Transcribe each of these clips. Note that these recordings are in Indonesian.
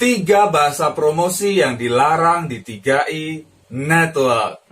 3 bahasa promosi yang dilarang di 3i Network.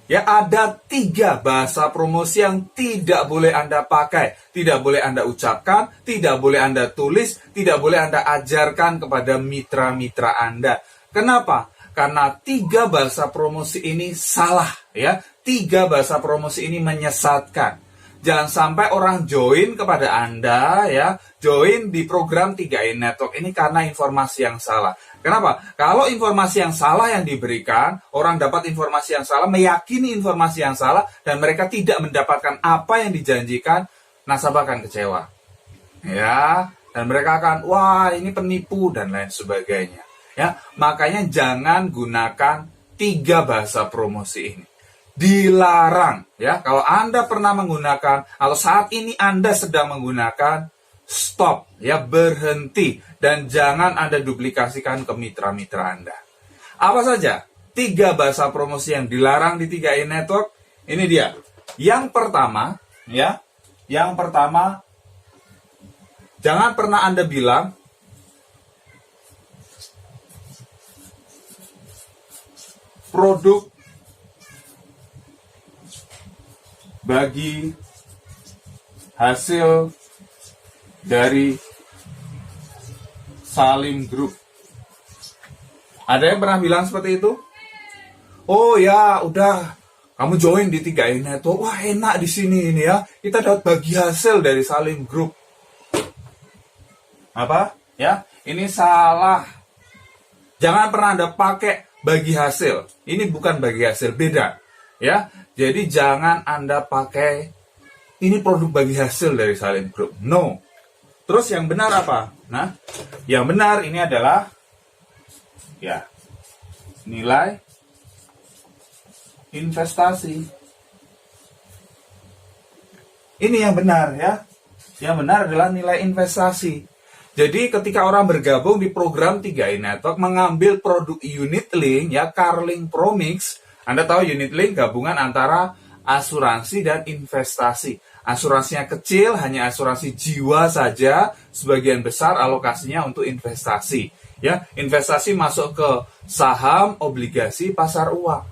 Ya, ada 3 bahasa promosi yang tidak boleh Anda pakai, tidak boleh Anda ucapkan, tidak boleh Anda tulis, tidak boleh Anda ajarkan kepada mitra-mitra Anda. Kenapa? Karena 3 bahasa promosi ini salah, ya. 3 bahasa promosi ini menyesatkan. Jangan sampai orang join kepada Anda, ya, join di program 3i Network ini karena informasi yang salah. Kenapa? Kalau informasi yang salah yang diberikan, orang dapat informasi yang salah, meyakini informasi yang salah, dan mereka tidak mendapatkan apa yang dijanjikan, nasabah akan kecewa. Ya, dan mereka akan, wah ini penipu, dan lain sebagainya. Ya, makanya jangan gunakan 3 bahasa promosi ini. Dilarang, ya. Kalau Anda pernah menggunakan, kalau saat ini Anda sedang menggunakan, stop, ya, berhenti, dan jangan Anda duplikasikan ke mitra-mitra Anda. Apa saja 3 bahasa promosi yang dilarang di 3i Network? Ini dia. Yang pertama, ya, jangan pernah Anda bilang produk bagi hasil dari Salim Group. Ada yang pernah bilang seperti itu? Oh ya, udah, kamu join di 3i Network. Wah, enak di sini ini ya. Kita dapat bagi hasil dari Salim Group. Apa? Ya, ini salah. Jangan pernah Anda pakai bagi hasil. Ini bukan bagi hasil, beda. Ya, jadi jangan Anda pakai ini produk bagi hasil dari Salim Group. No. Terus yang benar apa? Nah, yang benar ini adalah ya, nilai investasi. Ini yang benar, ya. Yang benar adalah nilai investasi. Jadi ketika orang bergabung di program 3i Network mengambil produk unit link, ya, Carlink Promix. Anda tahu unit link gabungan antara asuransi dan investasi. Asuransinya kecil, hanya asuransi jiwa saja, sebagian besar alokasinya untuk investasi. Ya, investasi masuk ke saham, obligasi, pasar uang.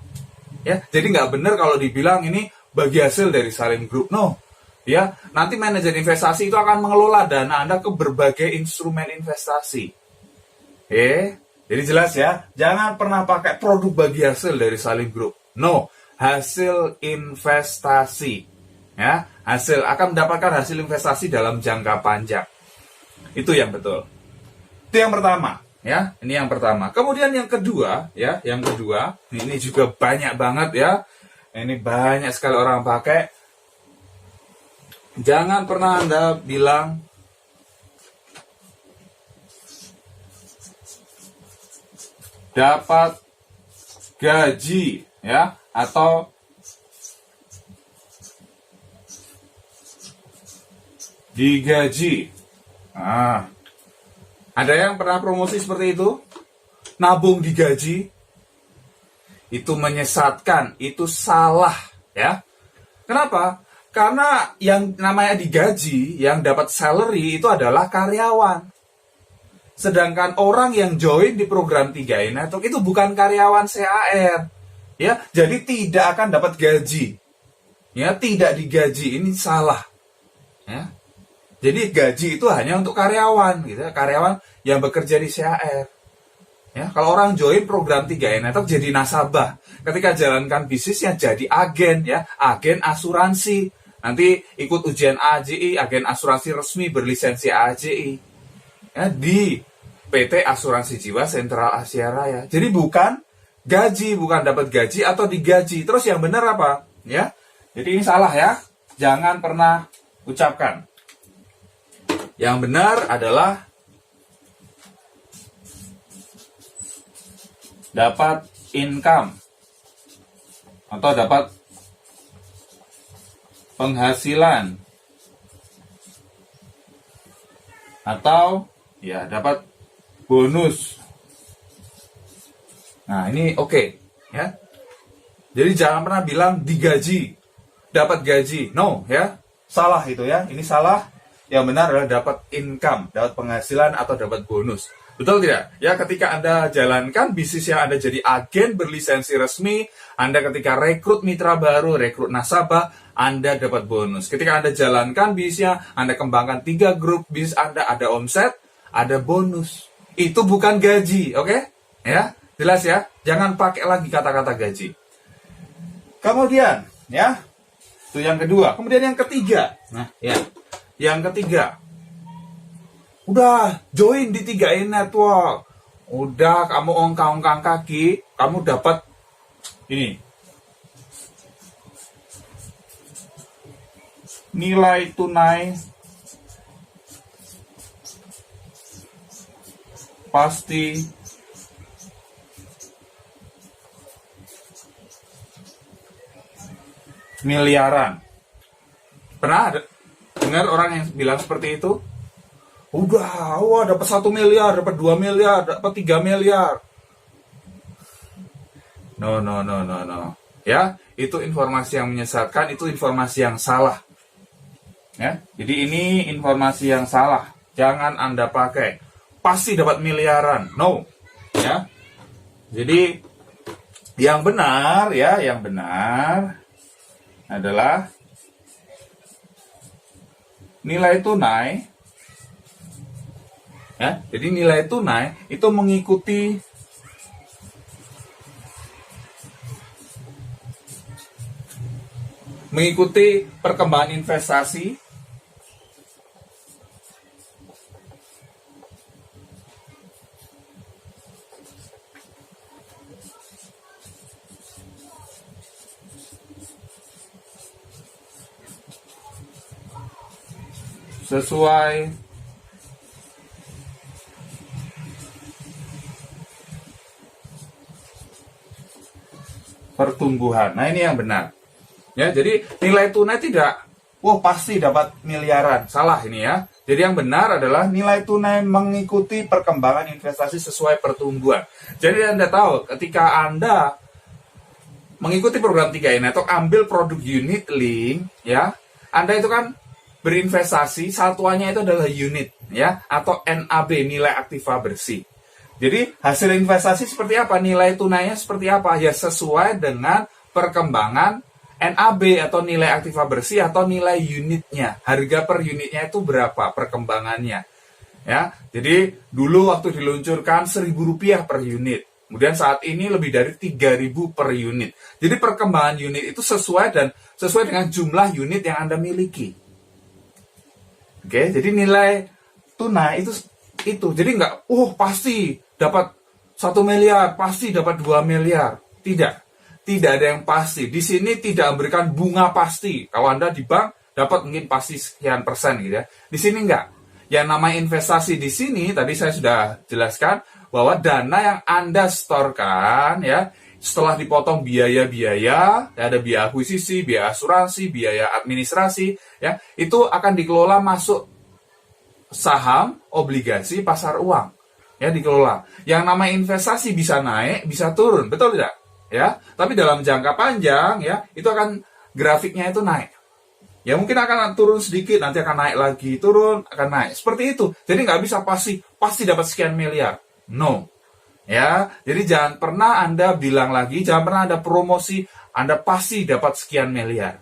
Ya, jadi nggak benar kalau dibilang ini bagi hasil dari Salim Group. No. Ya, nanti manajer investasi itu akan mengelola dana Anda ke berbagai instrumen investasi. Jadi jelas ya, jangan pernah pakai produk bagi hasil dari Salim Group. No, hasil investasi. Ya, hasil akan mendapatkan hasil investasi dalam jangka panjang. Itu yang betul. Itu yang pertama, ya. Ini yang pertama. Kemudian yang kedua, ya, ini juga banyak banget ya. Ini banyak sekali orang pakai. Jangan pernah Anda bilang dapat gaji, ya, atau digaji. Nah, ada yang pernah promosi seperti itu? Nabung digaji. Itu menyesatkan, itu salah, ya. Kenapa? Karena yang namanya digaji, yang dapat salary itu adalah karyawan. Sedangkan orang yang join di program 3i Network itu bukan karyawan CAR. Ya, jadi tidak akan dapat gaji. Ya, tidak digaji, ini salah. Ya. Jadi gaji itu hanya untuk karyawan, gitu ya, karyawan yang bekerja di CAR. Ya, kalau orang join program 3i Network jadi nasabah. Ketika jalankan bisnisnya jadi agen, ya, agen asuransi. Nanti ikut ujian AJI, agen asuransi resmi berlisensi AJI. Ya, di PT Asuransi Jiwa Sentral Asia Raya. Jadi bukan gaji, bukan dapat gaji atau digaji. Terus yang benar apa? Ya. Jadi ini salah ya. Jangan pernah ucapkan. Yang benar adalah dapat income atau dapat penghasilan atau ya dapat bonus Nah, ini oke, ya. Jadi jangan pernah bilang digaji, dapat gaji. No, ya. Salah itu ya. Ini salah. Yang benar adalah dapat income, dapat penghasilan atau dapat bonus. Betul tidak? Ya, ketika Anda jalankan bisnis yang Anda jadi agen berlisensi resmi, Anda ketika rekrut mitra baru, rekrut nasabah, Anda dapat bonus. Ketika Anda jalankan bisnisnya, Anda kembangkan 3 grup bisnis Anda, ada omset, ada bonus. Itu bukan gaji, oke? Ya, jelas ya? Jangan pakai lagi kata-kata gaji. Kemudian, ya, itu yang kedua. Kemudian yang ketiga. Nah, ya. Yang ketiga, udah join di 3i Network. Udah kamu ongkang-ongkang kaki, kamu dapat ini. Nilai tunai pasti miliaran. Pernah ada dengar orang yang bilang seperti itu? Udah, wah dapat 1 miliar, dapat 2 miliar, dapat 3 miliar. No. Ya, itu informasi yang menyesatkan, itu informasi yang salah. Ya, jadi ini informasi yang salah. Jangan Anda pakai. Pasti dapat miliaran. No. Ya. Jadi yang benar ya, yang benar adalah nilai tunai, ya, jadi nilai tunai itu mengikuti perkembangan investasi sesuai pertumbuhan. Nah, ini yang benar. Ya, jadi nilai tunai tidak, wah pasti dapat miliaran. Salah ini ya. Jadi yang benar adalah nilai tunai mengikuti perkembangan investasi sesuai pertumbuhan. Jadi Anda tahu ketika Anda mengikuti program 3i Network, ambil produk unit link, ya, Anda itu kan berinvestasi, satuannya itu adalah unit, ya, atau NAB, nilai aktiva bersih. Jadi hasil investasi seperti apa, nilai tunainya seperti apa, ya sesuai dengan perkembangan NAB atau nilai aktiva bersih atau nilai unitnya, harga per unitnya itu berapa perkembangannya, ya. Jadi dulu waktu diluncurkan Rp1.000 per unit, kemudian saat ini lebih dari 3.000 per unit. Jadi perkembangan unit itu sesuai dengan jumlah unit yang Anda miliki. Oke, jadi nilai tunai itu. Jadi nggak, pasti dapat 1 miliar, pasti dapat 2 miliar. Tidak ada yang pasti. Di sini tidak memberikan bunga pasti. Kalau Anda di bank dapat mungkin pasti sekian persen gitu ya. Di sini enggak. Yang namanya investasi di sini tadi saya sudah jelaskan bahwa dana yang Anda setorkan ya, setelah dipotong biaya-biaya, ada biaya akuisisi, biaya asuransi, biaya administrasi, ya, itu akan dikelola masuk saham, obligasi, pasar uang, ya, dikelola. Yang namanya investasi bisa naik, bisa turun, betul tidak? Ya, tapi dalam jangka panjang, ya, itu akan grafiknya itu naik. Ya, mungkin akan turun sedikit, nanti akan naik lagi, turun, akan naik. Seperti itu. Jadi nggak bisa pasti dapat sekian miliar. No. Ya, jadi jangan pernah Anda bilang lagi, jangan pernah ada promosi, Anda pasti dapat sekian miliar.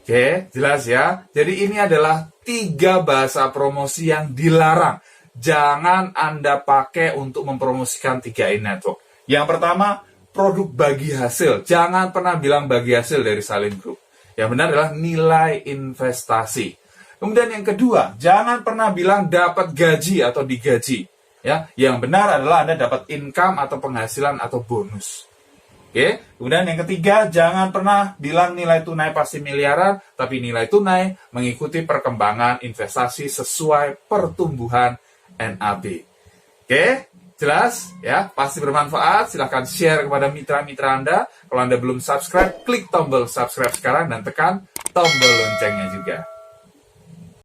Oke, jelas ya. Jadi ini adalah 3 bahasa promosi yang dilarang. Jangan Anda pakai untuk mempromosikan 3i Network. Yang pertama, produk bagi hasil. Jangan pernah bilang bagi hasil dari Salim Group. Yang benar adalah nilai investasi. Kemudian yang kedua, jangan pernah bilang dapat gaji atau digaji. Ya, yang benar adalah Anda dapat income atau penghasilan atau bonus. Oke. Kemudian yang ketiga, jangan pernah bilang nilai tunai pasti miliaran, tapi nilai tunai mengikuti perkembangan investasi sesuai pertumbuhan NAB. Oke, jelas ya, pasti bermanfaat. Silahkan share kepada mitra-mitra Anda. Kalau Anda belum subscribe, klik tombol subscribe sekarang dan tekan tombol loncengnya juga.